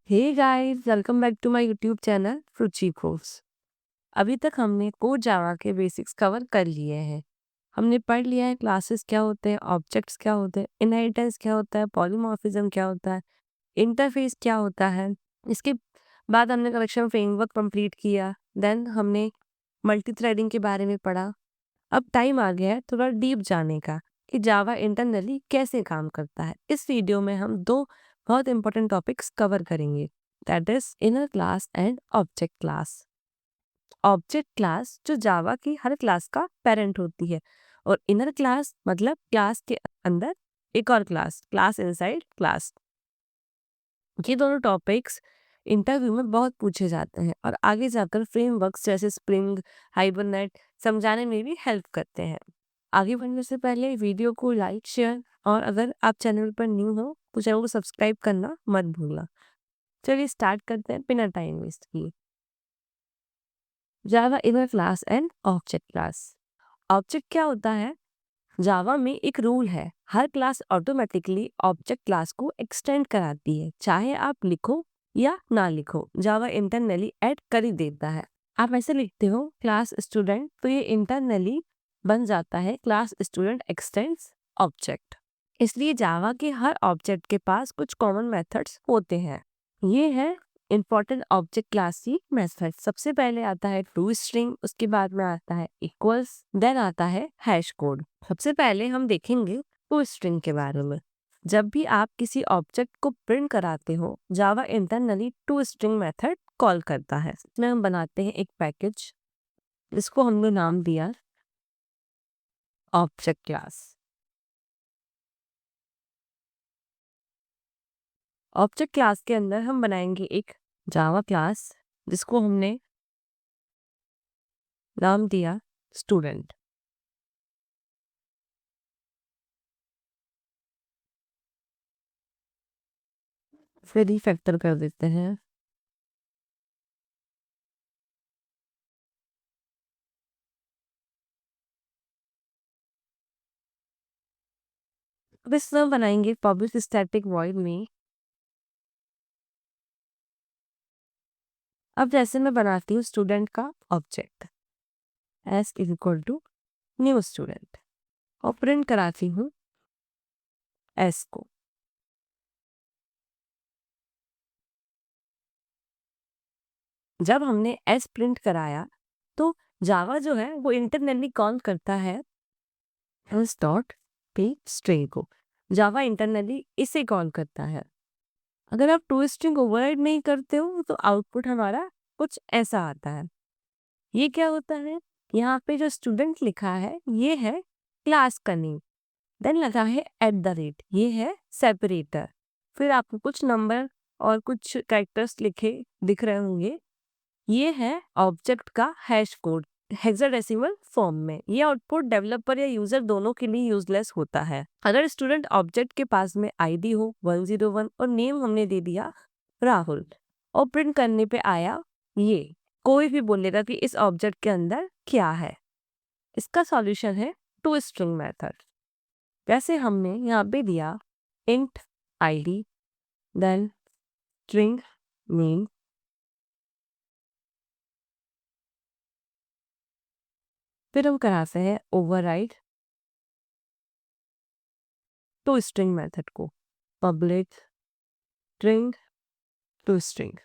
Hey guys, welcome back to my YouTube channel Ruchi course. अभी तक हमने कोड जावा के बेसिक्स कवर कर लिए हैं। हमने पढ़ लिया है क्लासेस क्या होते हैं, ऑब्जेक्ट्स क्या होते हैं, इनहेरिटेंस क्या होता है, पॉलीमॉर्फिज्म क्या होता है, इंटरफेस क्या होता है। इसके बाद हमने कलेक्शन फ्रेमवर्क कंप्लीट किया। देन हमने मल्टी थ्रेडिंग के बारे में पढ़ा। अब टाइम आ गया है थोड़ा डीप जाने का कि जावा इंटरनली कैसे काम करता है। इस वीडियो में हम दो बहुत इंपॉर्टेंट टॉपिक्स कवर करेंगे, that is inner class and object class. Object class जो जावा की हर क्लास का पेरेंट होती है, और इनर क्लास मतलब क्लास के अंदर एक और क्लास, क्लास इनसाइड क्लास। ये दोनों टॉपिक्स इंटरव्यू में बहुत पूछे जाते हैं और आगे जाकर फ्रेमवर्क्स जैसे स्प्रिंग, हाइबरनेट समझाने में भी हेल्प करते हैं। आगे बढ़ने से पहले वीडियो को लाइक, शेयर और अगर आप चैनल पर न्यू हो तो चैनल को सब्सक्राइब करना मत भूलना। चलिए स्टार्ट करते हैं बिना टाइम वेस्ट किए। Java inner class and object class. Object क्या होता है? जावा में एक रूल है, हर क्लास ऑटोमेटिकली ऑब्जेक्ट क्लास को एक्सटेंड कराती है, चाहे आप लिखो या ना लिखो, जावा इंटरनली ऐड कर ही देता है। आप ऐसे लिखते हो क्लास स्टूडेंट तो ये इंटरनली बन जाता है क्लास स्टूडेंट एक्सटेंड्स ऑब्जेक्ट। इसलिए जावा के हर ऑब्जेक्ट के पास कुछ कॉमन मेथड्स होते हैं। ये है इंपॉर्टेंट ऑब्जेक्ट क्लास की मेथड। सबसे पहले आता है टू स्ट्रिंग, उसके बाद में आता है इक्वल्स, देन आता है हैश कोड। सबसे पहले हम देखेंगे टू स्ट्रिंग के बारे में। जब भी आप किसी ऑब्जेक्ट को प्रिंट कराते हो, Java internally to string method call करता है। इसमें हम बनाते हैं एक पैकेज जिसको हमने नाम दिया ऑब्जेक्ट क्लास। ऑब्जेक्ट क्लास के अंदर हम बनाएंगे एक जावा क्लास जिसको हमने नाम दिया स्टूडेंट। फिर रिफैक्टर कर देते हैं। अब इसमें हम बनाएंगे पब्लिक स्टैटिक वॉइड में। अब जैसे मैं बनाती हूँ स्टूडेंट का object S is equal to new student और प्रिंट कराती हूँ एस को। जब हमने एस प्रिंट कराया तो जावा जो है वो इंटरनली कॉल करता है एस डॉट पी स्ट्रिंग को। जावा इंटरनली इसे कॉल करता है। अगर आप टू स्ट्रिंग ओवरराइड नहीं करते हो तो आउटपुट हमारा कुछ ऐसा आता है। ये क्या होता है? यहाँ पे जो स्टूडेंट लिखा है ये है क्लास का नेम, देन लगा है एट द रेट, ये है सेपरेटर। फिर आपको कुछ नंबर और कुछ कैरेक्टर्स लिखे दिख रहे होंगे, ये है ऑब्जेक्ट का हैश कोड हेक्साडेसिमल फॉर्म में। ये आउटपुट डेवलपर या यूजर दोनों के लिए यूजलेस होता है। अगर स्टूडेंट ऑब्जेक्ट के पास में आईडी हो 101 और नेम हमने दे दिया राहुल और प्रिंट करने पे आया ये, कोई भी बोलेगा कि इस ऑब्जेक्ट के अंदर क्या है। इसका सॉल्यूशन है टू स्ट्रिंग मेथड। वैसे हमने यहाँ पे दिया int ID then string name, फिर हम कराते हैं ओवरराइड टू स्ट्रिंग मेथड को, पब्लिक स्ट्रिंग टू स्ट्रिंग।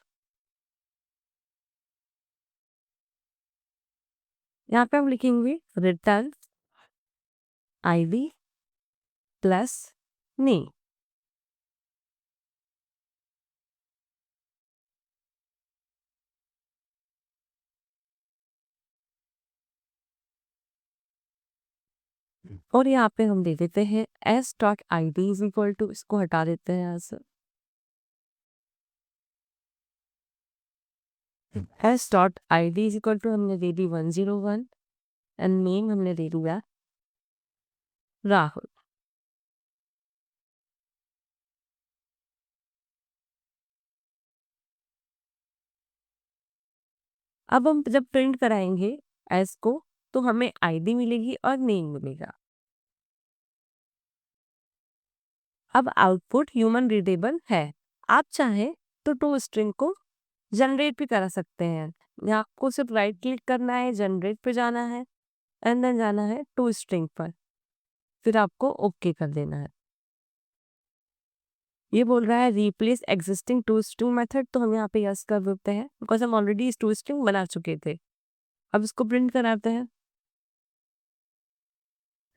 यहाँ पे हम लिखेंगे रिटर्न आईडी प्लस नेम। और यहाँ पे हम दे देते हैं S dot I D is equal to, इसको हटा देते हैं यहाँ से, S dot I D is equal to हमने दे दी 101 एंड नेम हमने दे दिया राहुल। अब हम जब प्रिंट कराएंगे एस को तो हमें आईडी मिलेगी और नेम मिलेगा। अब आउटपुट ह्यूमन रीडेबल है। आप चाहें तो टू स्ट्रिंग को जनरेट भी करा सकते हैं। यहाँ आपको सिर्फ राइट क्लिक करना है, जनरेट पे जाना है एंड देन जाना है टू स्ट्रिंग पर, फिर आपको ओके कर देना है। ये बोल रहा है replace existing to string method, तो हम यहाँ पे यस कर देते हैं बिकॉज हम ऑलरेडी इस टू स्ट्रिंग बना चुके थे। अब इसको प्रिंट कराते हैं।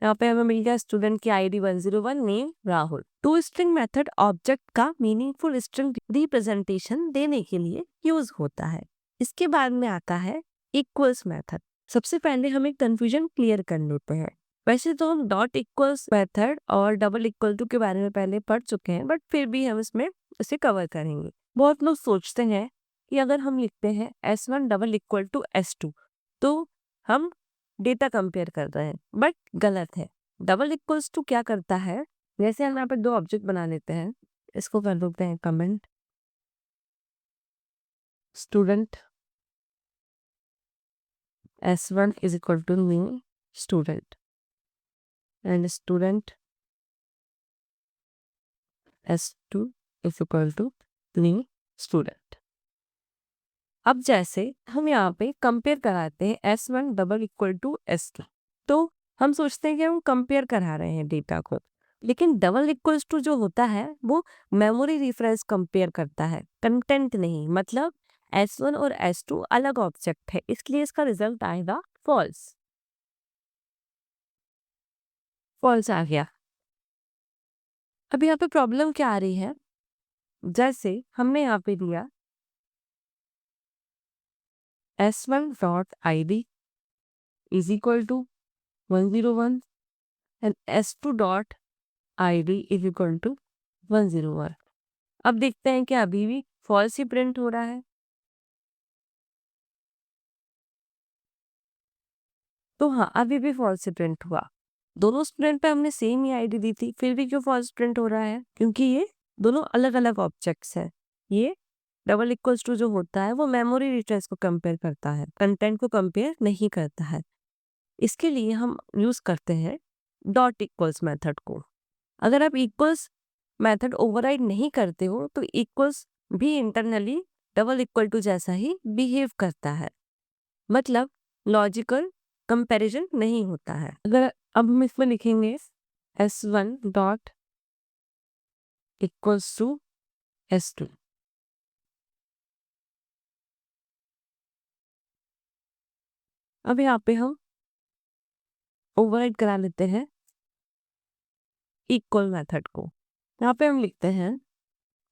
यहाँ पे हमें मिल गया स्टूडेंट की ID 101, name Rahul. To string method object का मीनिंगफुल स्ट्रिंग रिप्रेजेंटेशन देने के लिए यूज होता है। इसके बाद में आता है इक्वल्स मेथड। सबसे पहले हम एक कंफ्यूजन क्लियर कर लेते हैं। वैसे तो हम डॉट इक्वल्स मेथड और डबल इक्वल टू के बारे में पहले पढ़ चुके हैं, बट फिर भी हम इसमें इसे कवर करेंगे। बहुत लोग सोचते हैं कि अगर हम लिखते हैं S1 double equal to S2 तो हम डेटा कंपेयर कर रहे हैं, बट गलत है। डबल इक्वल्स टू क्या करता है, जैसे हम यहाँ पे दो ऑब्जेक्ट बना लेते हैं, इसको कर देते हैं comment student S1 is equal to new student and student S2 is equal to new student. अब जैसे हम यहाँ पे कंपेयर कराते हैं S1 double equal to S2, तो हम सोचते हैं कि हम कंपेयर करा रहे हैं डेटा को, लेकिन डबल इक्वल्स टू जो होता है वो मेमोरी रिफरेंस कंपेयर करता है, कंटेंट नहीं। मतलब S1 और S2 अलग ऑब्जेक्ट है, इसलिए इसका रिजल्ट आएगा फॉल्स। फॉल्स आ गया। अब यहाँ पे प्रॉब्लम क्या आ रही है, जैसे हमने यहाँ पे दिया S1 dot ID is equal to 101 and S2 dot ID is equal to 101। अब देखते हैं कि अभी भी फॉल्स ही प्रिंट हो रहा है। तो हाँ, अभी भी फॉल्स ही प्रिंट हुआ। दोनों स्टूडेंट पे हमने सेम ही आईडी दी थी, फिर भी क्यों फॉल्स प्रिंट हो रहा है? क्योंकि ये दोनों अलग अलग ऑब्जेक्ट्स हैं। ये डबल इक्वल्स टू जो होता है वो मेमोरी रिट्रेस को कंपेयर करता है, कंटेंट को कंपेयर नहीं करता है। इसके लिए हम यूज करते हैं डॉट इक्वल्स मेथड को। अगर आप इक्वल्स मेथड ओवरराइड नहीं करते हो तो इक्वल्स भी इंटरनली डबल इक्वल टू जैसा ही बिहेव करता है, मतलब लॉजिकल कंपैरिजन नहीं होता है। अगर अब हम इसमें लिखेंगे S1 dot equals to S2, अब यहाँ पे हम ओवरराइड करा लेते हैं इक्वल मेथड को। यहाँ पे हम लिखते हैं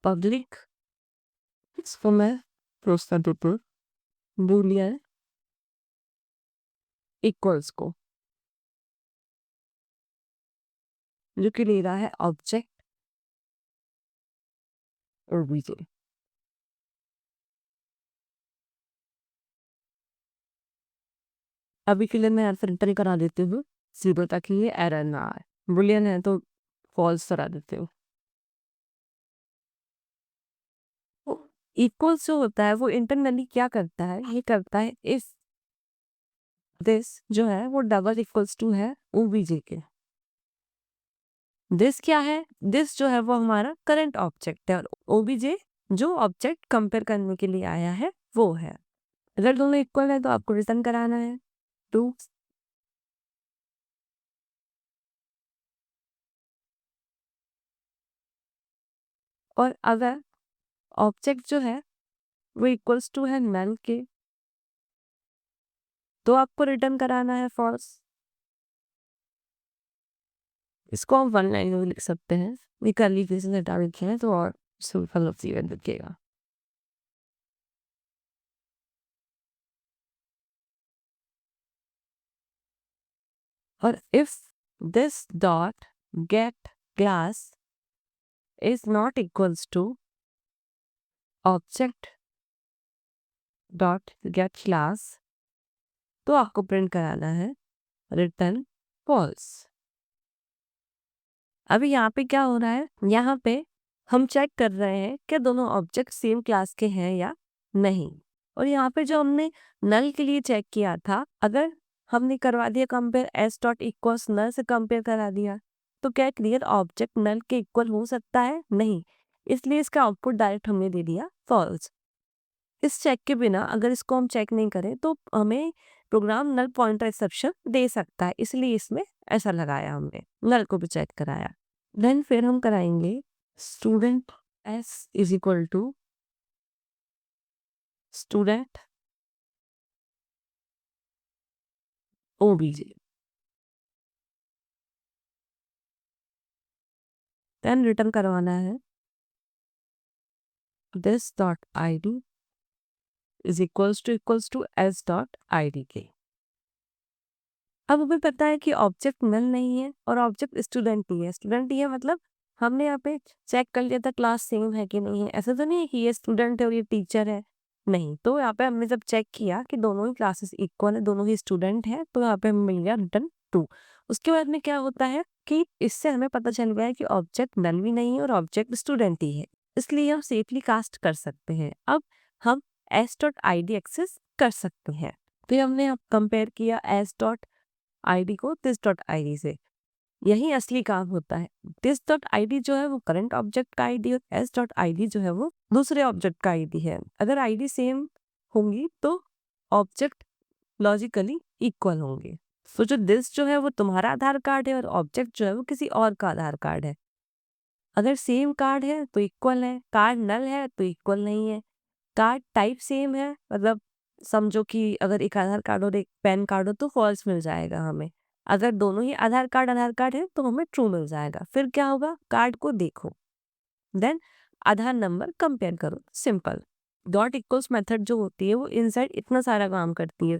पब्लिक, इसको मैं बूलियन इक्वल्स को, जो कि ले रहा है ऑब्जेक्ट और रीजन। अभी के लिए मैं आंसर एंटर करा देती हूँ 0 ताकि ये एरर ना आए। बुलियन है तो फॉल्स करा देते हो। इक्वल्स जो होता है वो इंटरनली क्या करता है, ये करता है इफ दिस जो है वो डबल इक्वल्स टू है ओबीजे के। दिस क्या है, दिस जो है वो हमारा करंट ऑब्जेक्ट है और ओबीजे जो ऑब्जेक्ट कंपेयर करने के लिए आया है वो है। अगर दोनों इक्वल है तो आपको रिटर्न कराना है 2। और अगर ऑब्जेक्ट जो है वो इक्वल्स टू है नल के तो आपको रिटर्न कराना है फॉल्स। इसको हम वन लाइन में लिख सकते हैं, ये कर्ली ब्रेसेस हटा देते हैं तो और सिंपल सीक्वेंस दिखेगा। और if this dot get class is not equals to object dot get class तो आपको प्रिंट कराना है रिटर्न फॉल्स। अभी यहाँ पे क्या हो रहा है, यहाँ पे हम चेक कर रहे हैं कि दोनों ऑब्जेक्ट सेम क्लास के हैं या नहीं। और यहाँ पे जो हमने नल के लिए चेक किया था, अगर हमने करवा दिया कंपेयर एस डॉट इक्वल्स नल से कंपेयर करा दिया तो क्या क्लियर ऑब्जेक्ट नल के इक्वल हो सकता है? नहीं, इसलिए इसका आउटपुट डायरेक्ट हमने दे दिया फॉल्स। इस चेक के बिना अगर इसको हम चेक नहीं करें तो हमें प्रोग्राम नल पॉइंटर एक्सेप्शन दे सकता है, इसलिए इसमें ऐसा लगाया हमने, नल को भी चेक कराया। देन फिर हम कराएंगे student S is equal to student OBJ, then return करवाना है this dot I D is equals to S dot I D के। अब हमें पता है कि ऑब्जेक्ट नल नहीं है और ऑब्जेक्ट स्टूडेंट ही है। स्टूडेंट ही है मतलब हमने यहाँ पे चेक कर लिया था क्लास सेम है कि नहीं है। ऐसा तो नहीं है कि ये स्टूडेंट है और ये टीचर है, नहीं। तो यहाँ पे हमने जब चेक किया कि दोनों ही क्लासेस इक्वल है, दोनों ही स्टूडेंट है, तो यहाँ पे हमें मिल गया रिटर्न ट्रू। उसके बाद में क्या होता है कि इससे हमें पता चल गया है कि ऑब्जेक्ट नल भी नहीं है और ऑब्जेक्ट स्टूडेंट ही है, इसलिए हम सेफली कास्ट कर सकते हैं। अब हम S dot I D access कर सकते हैं। तो ये हमने कंपेयर किया एस डॉट आईडी को दिस डॉट आईडी से, यही असली काम होता है। दिस डॉट आईडी जो है वो करंट ऑब्जेक्ट का आईडी और एस डॉट आईडी जो है वो दूसरे ऑब्जेक्ट का आईडी है। अगर आईडी सेम होंगी तो ऑब्जेक्ट लॉजिकली इक्वल होंगे। तो जो दिस जो है वो तुम्हारा आधार कार्ड है और ऑब्जेक्ट जो है वो किसी और का आधार कार्ड है। अगर सेम कार्ड है तो इक्वल है, कार्ड नल है तो इक्वल नहीं है। कार्ड टाइप सेम है मतलब समझो कि अगर एक आधार कार्ड और एक पैन कार्ड हो तो फॉल्स मिल जाएगा हमें। अगर दोनों ही आधार कार्ड है तो हमें ट्रू मिल जाएगा। फिर क्या होगा, कार्ड को देखो, देन आधार नंबर कंपेयर करो, सिंपल। डॉट इक्वल्स मेथड जो होती है वो इनसाइड इतना सारा काम करती है,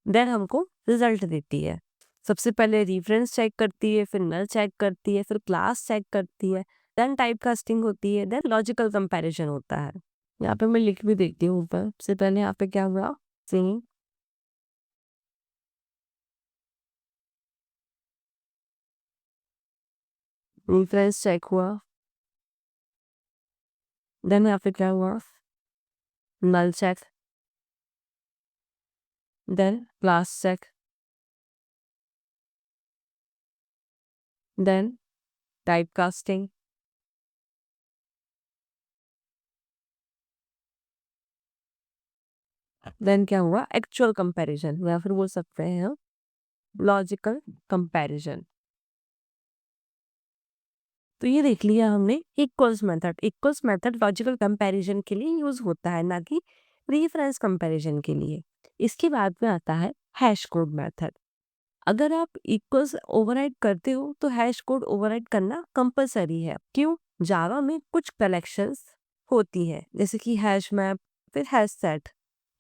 देन हमको रिजल्ट देती है। सबसे पहले रेफरेंस चेक करती है, फिर नल चेक करती है, फिर क्लास चेक करती है, देन टाइप कास्टिंग होती है, देन लॉजिकल कंपैरिजन होता है। यहाँ पे मैं लिख भी देती हूँ ऊपर। सबसे पहले यहाँ पे क्या हुआ, सेम रेफरेंस चेक हुआ, देन यहाँ पे क्या हुआ, null check, then class check, then type casting, then क्या हुआ, एक्चुअल कंपैरिजन या फिर बोल सकते हैं हम लॉजिकल कंपैरिजन। तो ये देख लिया हमने equals method. Equals method logical comparison के लिए यूज होता है, ना कि रेफरेंस कंपैरिजन के लिए। इसके बाद में आता है हैश कोड मेथड। अगर आप इक्वल्स ओवरराइड करते हो तो हैश कोड ओवरराइड करना कंपलसरी है। क्यों? जावा में कुछ कलेक्शंस होती है जैसे कि हैश मैप, फिर हैश सेट।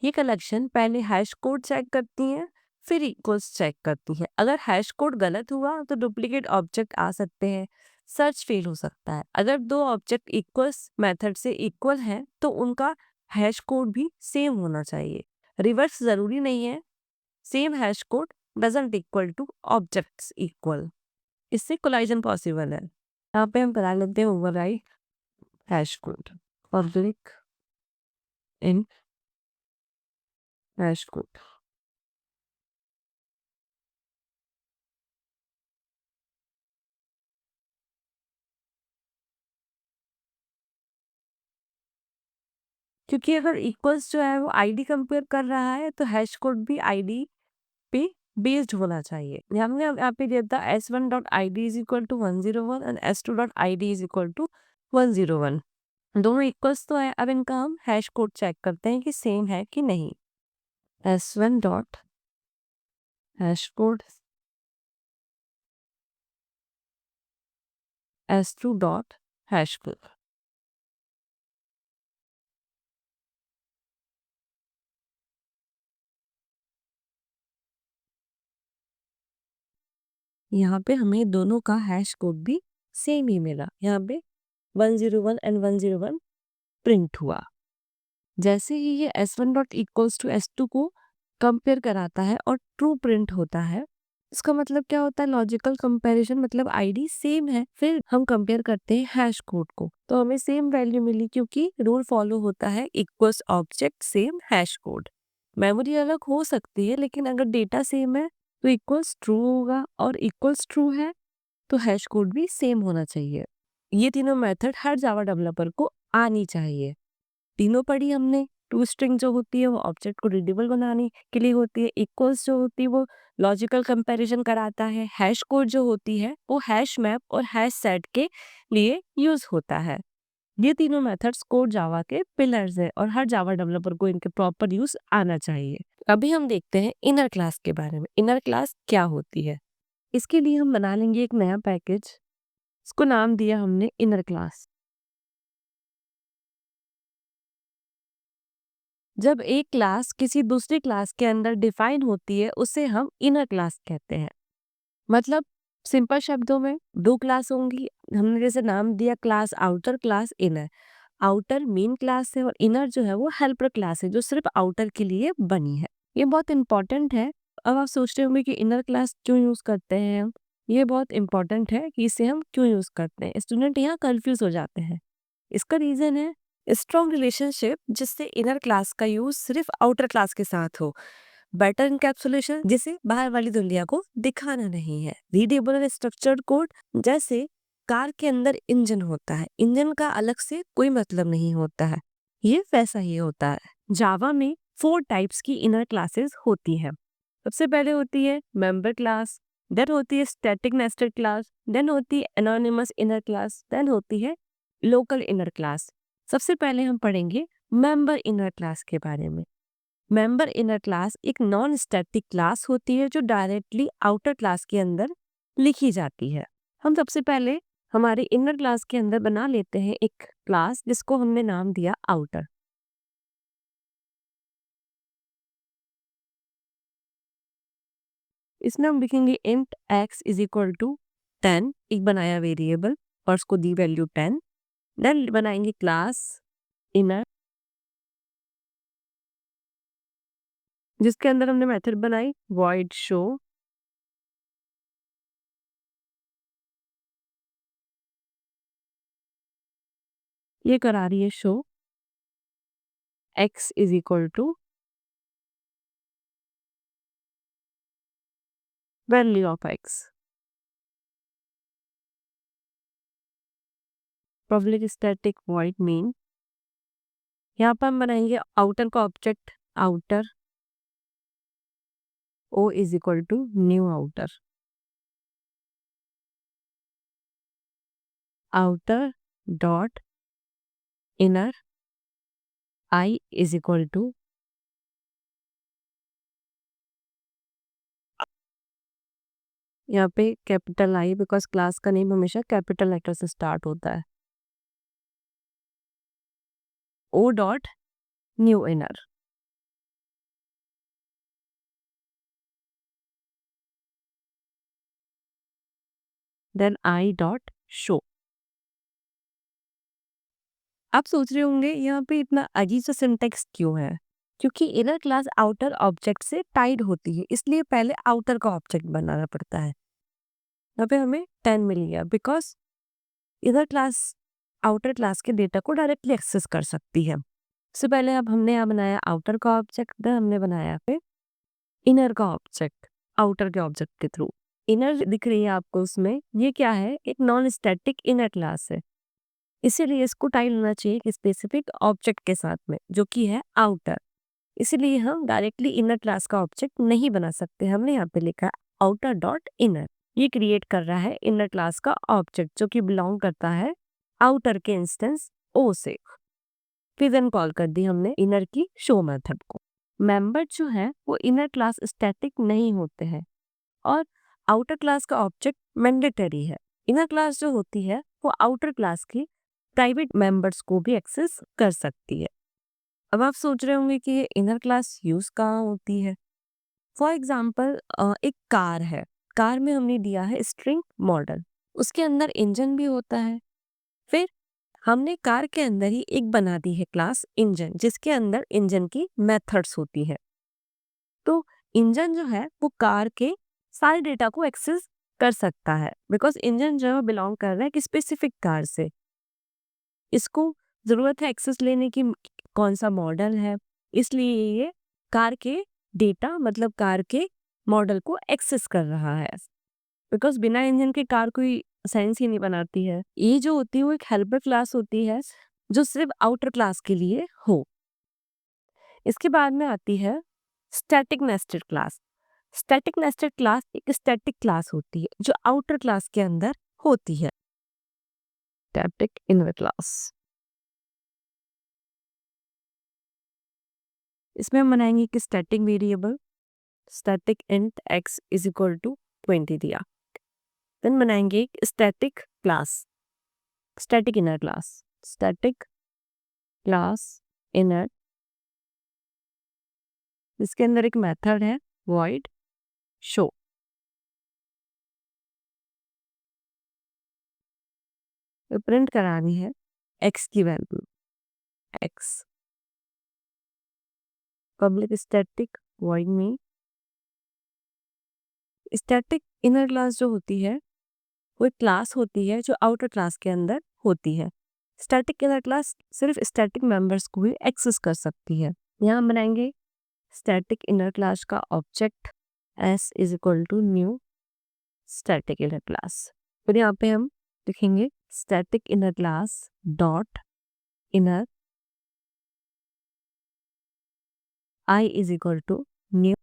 ये कलेक्शन पहले हैश कोड चेक करती हैं, फिर इक्वल्स चेक करती हैं। अगर हैश कोड गलत हुआ तो डुप्लीकेट ऑब्जेक्ट आ सकते हैं, सर्च फेल हो सकता है। अगर दो ऑब्जेक्ट इक्वल्स मेथड से इक्वल हैं तो उनका हैश कोड भी सेम होना चाहिए। रिवर्स जरूरी नहीं है, same hash code doesn't equal two objects equal. इससे कोलाइजन पॉसिबल है। यहाँ पे हम करा लेते हैं override hash code, public in hash code. क्योंकि अगर इक्वल्स जो है वो आईडी कंपेयर कर रहा है तो हैश कोड भी आईडी पे बेस्ड होना चाहिए। हमने यहाँ पे दिया था s1 dot I D is equal to 101 and s2 dot I D is equal to 101। दोनों इक्वल्स तो है। अब इनका हम हैश कोड चेक करते हैं कि सेम है कि नहीं। s1 dot hash code, s2 dot hash code. यहाँ पे हमें दोनों का हैश कोड भी सेम ही मिला। यहाँ पे 101 एंड 101 प्रिंट हुआ। जैसे ही ये s1 dot equals to s2 को कंपेयर कराता है और ट्रू प्रिंट होता है, इसका मतलब क्या होता है, लॉजिकल कंपैरिजन, मतलब आईडी सेम है। फिर हम कंपेयर करते हैं हैश कोड को तो हमें सेम वैल्यू मिली, क्योंकि रूल फॉलो होता है equals object same hash code. Memory अलग हो सकती है लेकिन अगर डेटा सेम है तो इक्वल्स ट्रू होगा, और इक्वल्स ट्रू है तो हैश कोड भी सेम होना चाहिए। ये तीनों मेथड हर जावा डेवलपर को आनी चाहिए। तीनों पढ़ी हमने। टू स्ट्रिंग जो होती है वो ऑब्जेक्ट को रीडेबल बनाने के लिए होती है। इक्वल्स जो होती है वो लॉजिकल कंपैरिजन कराता है। हैश कोड जो होती है वो हैश मैप और हैश सेट के लिए यूज होता है। ये तीनों मेथड्स कोड जावा के पिलर्स है और हर जावा डेवलपर को इनके प्रॉपर यूज आना चाहिए। अभी हम देखते हैं इनर क्लास के बारे में। इनर क्लास क्या होती है? इसके लिए हम बना लेंगे एक नया पैकेज। इसको नाम दिया हमने इनर क्लास। जब एक क्लास किसी दूसरी क्लास के अंदर डिफाइन होती है उसे हम इनर क्लास कहते हैं। मतलब सिंपल शब्दों में दो क्लास होंगी। हमने जैसे नाम दिया class outer, class inner. Outer main class है और इनर जो है वो हेल्पर क्लास है जो सिर्फ आउटर के लिए बनी है। ये बहुत इंपॉर्टेंट है। अब आप सोच रहे होंगे कि इनर क्लास क्यों यूज करते हैं हम। ये बहुत इंपॉर्टेंट है कि इसे हम क्यों यूज करते हैं। स्टूडेंट यहाँ कंफ्यूज हो जाते हैं। इसका रीजन है स्ट्रॉन्ग रिलेशनशिप जिससे इनर क्लास का यूज सिर्फ आउटर क्लास के साथ हो। बेटर इनकैप्सुलेशन जिसे बाहर वाली दुनिया को दिखाना नहीं है। रीडेबल और स्ट्रक्चर्ड कोड जैसे कार के अंदर इंजन होता है, इंजन का अलग से कोई मतलब नहीं होता है, ये वैसा ही होता है। जावा में 4 टाइप्स की इनर क्लासेस होती है। सबसे पहले होती है मेंबर क्लास, देन होती है स्टैटिक नेस्टेड क्लास, देन होती है एनोनिमस इनर क्लास, देन होती है लोकल इनर क्लास। सबसे पहले हम पढ़ेंगे मेंबर इनर क्लास के बारे में। मेंबर इनर क्लास एक नॉन स्टैटिक क्लास होती है जो डायरेक्टली आउटर क्लास के अंदर लिखी जाती है। हम सबसे पहले हमारे इनर क्लास के अंदर बना लेते हैं एक क्लास जिसको हमने नाम दिया आउटर। इसमें हम लिखेंगे int x is equal to 10, एक बनाया वेरिएबल और उसको दी वैल्यू 10। देन बनाएंगे क्लास इनर जिसके अंदर हमने मेथड बनाई void show। ये करा रही है show x is equal to value of x। Public static void main. यहाँ पर हम बनाएंगे आउटर का object outer o is equal to new outer. Outer dot inner i is equal to यहाँ पे कैपिटल I बिकॉज क्लास का name हमेशा capital letter से स्टार्ट होता है। o dot new inner. Then i dot show. आप सोच रहे होंगे यहाँ पे इतना अजीब सा सिंटेक्स क्यों है? क्योंकि इनर क्लास आउटर ऑब्जेक्ट से टाइड होती है, इसलिए पहले आउटर का ऑब्जेक्ट बनाना पड़ता है। यहाँ पे हमें 10 मिल गया because inner class outer class के डेटा को डायरेक्टली एक्सेस कर सकती है। सबसे पहले अब हमने यहाँ बनाया आउटर का ऑब्जेक्ट, देन हमने बनाया फिर इनर का ऑब्जेक्ट आउटर के ऑब्जेक्ट के थ्रू। इनर दिख रही है आपको उसमें, ये क्या है? एक नॉन स्टैटिक इनर क्लास है, इसीलिए इसको टाइड होना चाहिए एक स्पेसिफिक ऑब्जेक्ट के साथ में जो कि है आउटर। इसीलिए हम डायरेक्टली इनर क्लास का ऑब्जेक्ट नहीं बना सकते। हमने यहाँ पे लिखा आउटर डॉट इनर। ये क्रिएट कर रहा है इनर क्लास का ऑब्जेक्ट जो कि बिलोंग करता है आउटर के इंस्टेंस ओ से। फिर देन कॉल कर दी हमने इनर की शो मेथड को। मेंबर जो है वो इनर क्लास स्टैटिक नहीं होते हैं और आउटर क्लास का ऑब्जेक्ट मैंडेटरी है। इनर क्लास जो होती है वो आउटर क्लास की प्राइवेट मेंबर्स को भी एक्सेस कर सकती है। अब आप सोच रहे होंगे कि ये इनर क्लास यूज कहाँ होती है। फॉर एग्जाम्पल एक कार है, कार में हमने दिया है स्ट्रिंग मॉडल, उसके अंदर इंजन भी होता है। फिर हमने कार के अंदर ही एक बना दी है क्लास इंजन जिसके अंदर इंजन की मेथड्स होती है। तो इंजन जो है वो कार के सारे डेटा को एक्सेस कर सकता है बिकॉज इंजन जो है बिलोंग कर रहा है एक स्पेसिफिक कार से। इसको जरूरत है एक्सेस लेने की कौन सा मॉडल है, इसलिए ये कार के डेटा मतलब कार के मॉडल को एक्सेस कर रहा है बिकॉज बिना इंजन के कार कोई सेंस ही नहीं बनाती है। ये जो होती है वो एक हेल्पर क्लास होती है जो सिर्फ आउटर क्लास के लिए हो। इसके बाद में आती है static nested class. Static nested class एक स्टैटिक क्लास होती है जो आउटर क्लास के अंदर होती है। स्टैटिक इनर क्लास, इसमें हम बनाएंगे कि static variable static int x is equal to 20 दिया। देन बनाएंगे एक static class, static inner class, static class inner, इसके अंदर एक मेथड है void show। तो प्रिंट करानी है x की value x। Public static void में स्टैटिक इनर क्लास जो होती है वो एक क्लास होती है जो आउटर क्लास के अंदर होती है। स्टैटिक इनर क्लास सिर्फ स्टैटिक मेंबर्स को ही एक्सेस कर सकती है। यहाँ बनाएंगे स्टैटिक इनर क्लास का object s is equal to new static inner class. फिर यहाँ पे हम लिखेंगे static inner class dot inner i is equal to new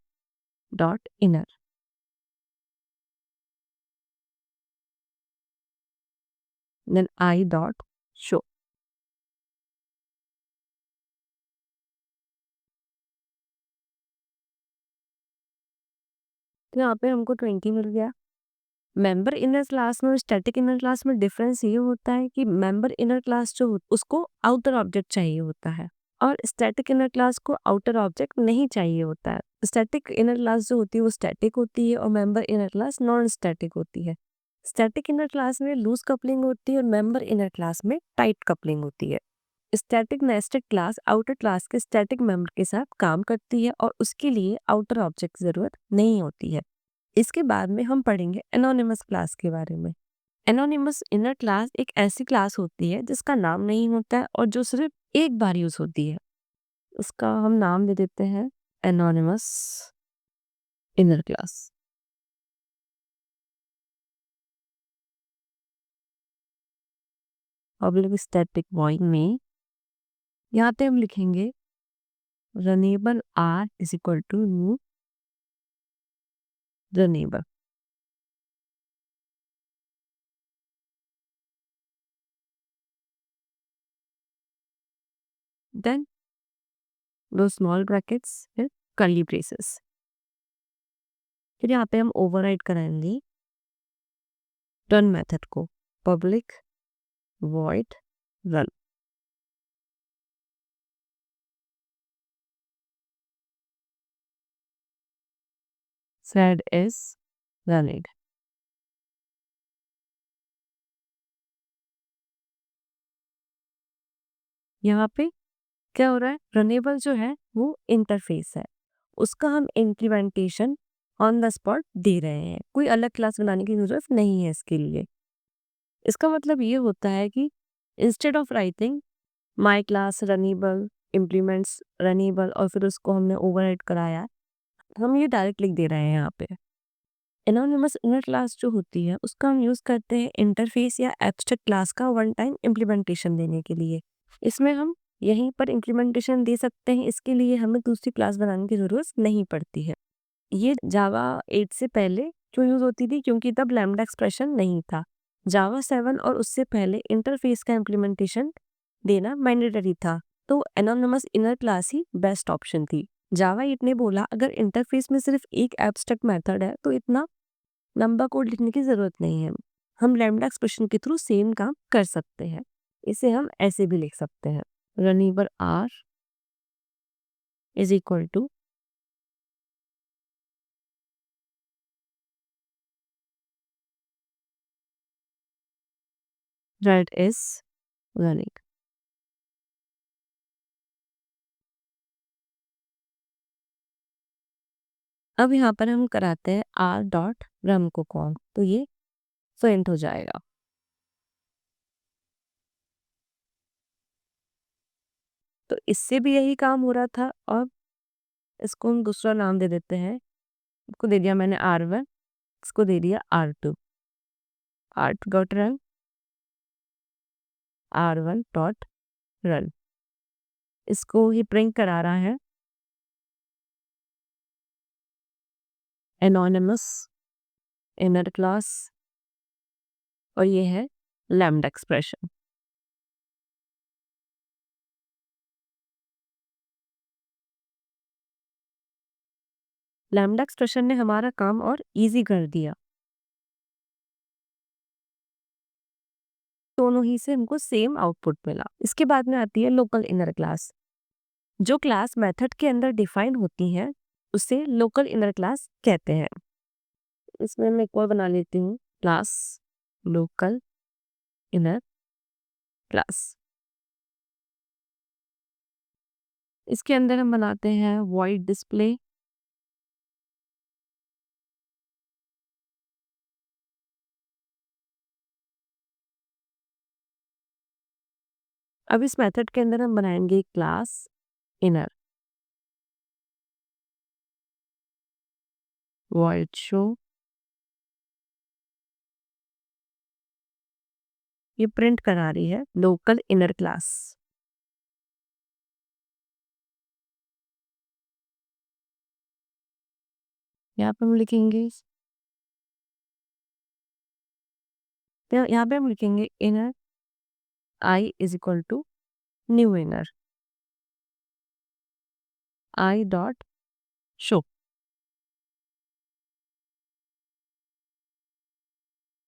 dot inner. Then i dot show. तो यहाँ पे हमको 20 मिल गया। मेंबर इनर क्लास में और स्टैटिक इनर क्लास में डिफरेंस ये होता है कि मेंबर इनर क्लास जो उसको आउटर ऑब्जेक्ट चाहिए होता है और स्टैटिक इनर क्लास को आउटर ऑब्जेक्ट नहीं चाहिए होता है। स्टैटिक इनर क्लास जो होती है वो स्टैटिक होती है और member inner class non static होती है। स्टैटिक इनर क्लास में लूज कपलिंग होती है और मेंबर इनर क्लास में टाइट कपलिंग होती है। Static nested class outer class के स्टैटिक मेंबर के साथ काम करती है और उसके लिए आउटर ऑब्जेक्ट की जरूरत नहीं होती है। इसके बाद में हम पढ़ेंगे एनोनिमस क्लास के बारे में। एनोनिमस इनर क्लास एक ऐसी क्लास होती है जिसका नाम नहीं होता है और जो सिर्फ एक बार यूज होती है। उसका हम नाम दे देते हैं anonymous inner class. Public static void में यहाँ पे हम लिखेंगे runnable r is equal to new runnable. Then दो स्मॉल ब्रैकेट्स फिर कर्ली ब्रेसेस। फिर यहाँ पे हम ओवरराइड कराएंगे रन मेथड को, public void run. thread is running। यहाँ पे क्या हो रहा है, रनेबल जो है वो इंटरफेस है, उसका हम इम्प्लीमेंटेशन ऑन द स्पॉट दे रहे हैं, कोई अलग क्लास बनाने की जरूरत नहीं है इसके लिए। इसका मतलब ये होता है कि instead of writing my class runnable implements runnable और फिर उसको हमने ओवरराइड कराया, हम ये डायरेक्ट लिख दे रहे हैं यहाँ पे। एनोनिमस इनर क्लास जो होती है उसका हम यूज करते हैं इंटरफेस या एब्स्ट्रैक्ट क्लास का वन टाइम इम्प्लीमेंटेशन देने के लिए। इसमें हम यहीं पर इम्प्लीमेंटेशन दे सकते हैं, इसके लिए हमें दूसरी क्लास बनाने की जरूरत नहीं पड़ती है। ये जावा 8 से पहले क्यों यूज होती थी, क्योंकि तब लैम्डा एक्सप्रेशन नहीं था। जावा 7 और उससे पहले इंटरफेस का इम्प्लीमेंटेशन देना मैंडेटरी था, तो एनोनिमस इनर क्लास ही बेस्ट ऑप्शन थी। जावा 8 ने बोला अगर इंटरफेस में सिर्फ एक एब्स्ट्रैक्ट मेथड है तो इतना लंबा कोड लिखने की जरूरत नहीं है, हम लैम्डा एक्सप्रेशन के थ्रू सेम काम कर सकते हैं। इसे हम ऐसे भी लिख सकते हैं, runnable r is equal to thread is running। अब यहाँ पर हम कराते हैं r डॉट रन को कॉल, तो ये प्रिंट हो जाएगा। तो इससे भी यही काम हो रहा था और इसको हम दूसरा नाम दे देते हैं। इसको दे दिया मैंने r1, इसको दे दिया r2। r2 dot run r1 dot run. इसको ही प्रिंट करा रहा है एनोनिमस इनर क्लास, और ये है लैम्डा एक्सप्रेशन। लैम्डा एक्सप्रेशन ने हमारा काम और इजी कर दिया। दोनों ही से हमको सेम आउटपुट मिला। इसके बाद में आती है लोकल इनर क्लास। जो क्लास मेथड के अंदर डिफाइन होती है उसे लोकल इनर क्लास कहते हैं। इसमें मैं एक और बना लेती हूँ, क्लास लोकल इनर क्लास। इसके अंदर हम बनाते हैं वॉइड डिस्प्ले, अब इस मेथड के अंदर हम बनाएंगे क्लास इनर, वॉइड शो, ये प्रिंट करा रही है लोकल इनर क्लास। यहाँ पे हम लिखेंगे, यहाँ पे हम लिखेंगे inner I is equal to new inner I dot show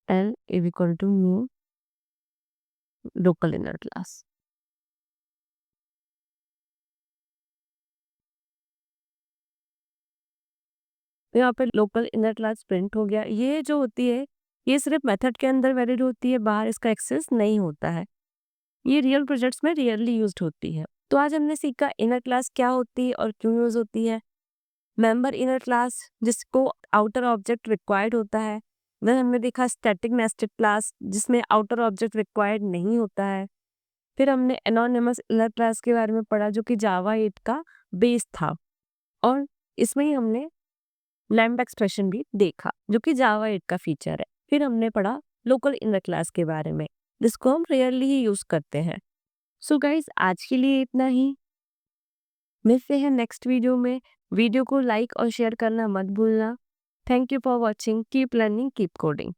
L is equal to new local inner class. तो यहाँ पे लोकल इनर क्लास प्रिंट हो गया। ये जो होती है ये सिर्फ मेथड के अंदर वैलिड होती है, बाहर इसका एक्सेस नहीं होता है। ये रियल प्रोजेक्ट्स में रियरली यूज्ड होती है। तो आज हमने सीखा इनर क्लास क्या होती है और क्यों यूज होती है। मेंबर इनर क्लास जिसको आउटर ऑब्जेक्ट रिक्वायर्ड होता है। वह हमने देखा स्टैटिक नेस्टेड क्लास जिसमें आउटर ऑब्जेक्ट रिक्वायर्ड नहीं होता है। फिर हमने एनोनिमस इनर क्लास के बारे में पढ़ा जो कि जावा 8 का बेस था, और इसमें ही हमने लैम्डा एक्सप्रेशन भी देखा जो कि जावा 8 का फीचर है। फिर हमने पढ़ा लोकल इनर क्लास के बारे में जिसको हम रेयरली ही यूज करते हैं। सो गाइज आज के लिए इतना ही, मिलते हैं नेक्स्ट वीडियो में। वीडियो को लाइक और शेयर करना मत भूलना। Thank you for watching, keep learning keep coding.